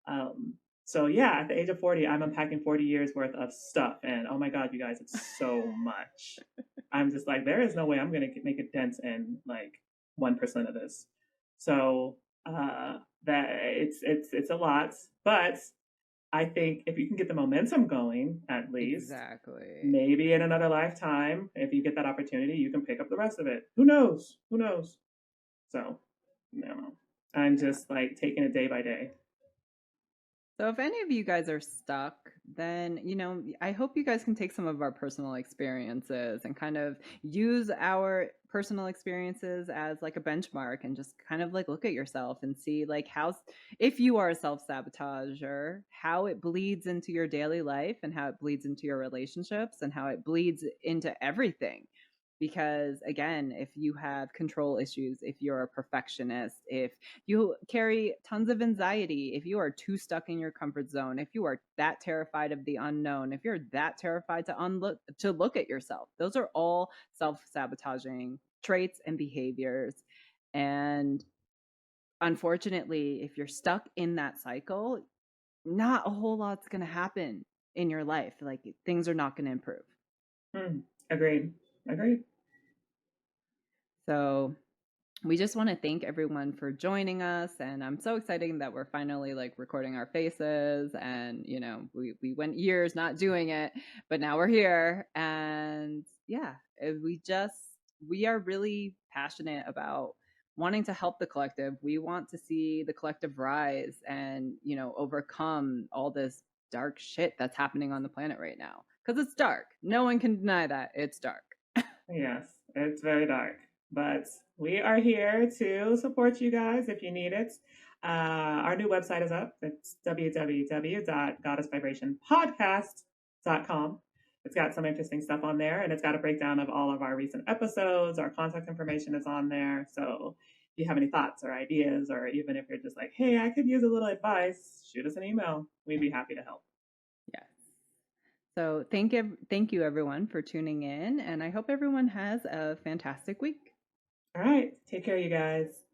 Um, so yeah, at the age of 40, I'm unpacking 40 years worth of stuff. And oh my God, you guys, it's so much. I'm just like, there is no way I'm going to make a dent in like 1% of this. So that it's a lot, but I think if you can get the momentum going, at least Exactly. maybe in another lifetime, if you get that opportunity, you can pick up the rest of it. Who knows? Who knows? So, no, I'm Yeah. just like taking it day by day. So if any of you guys are stuck, then, I hope you guys can take some of our personal experiences and kind of use our personal experiences as like a benchmark and just kind of like look at yourself and see like if you are a self-sabotager, how it bleeds into your daily life and how it bleeds into your relationships and how it bleeds into everything. Because again, if you have control issues, if you're a perfectionist, if you carry tons of anxiety, if you are too stuck in your comfort zone, if you are that terrified of the unknown, if you're that terrified to look at yourself, those are all self-sabotaging traits and behaviors. And unfortunately, if you're stuck in that cycle, not a whole lot's going to happen in your life. Like things are not going to improve. Hmm. Agreed. Agreed. So we just want to thank everyone for joining us, and I'm so excited that we're finally like recording our faces. And we went years not doing it, but now we're here. And yeah, we are really passionate about wanting to help the collective. We want to see the collective rise and overcome all this dark shit that's happening on the planet right now, because it's dark. No one can deny that it's dark. Yes, it's very dark, but we are here to support you guys if you need it. Our new website is up. It's www.goddessvibrationpodcast.com. It's got some interesting stuff on there, and it's got a breakdown of all of our recent episodes. Our contact information is on there. So if you have any thoughts or ideas, or even if you're just like, hey, I could use a little advice, shoot us an email. We'd be happy to help. Yes. So thank you everyone for tuning in, and I hope everyone has a fantastic week. All right. Take care, you guys.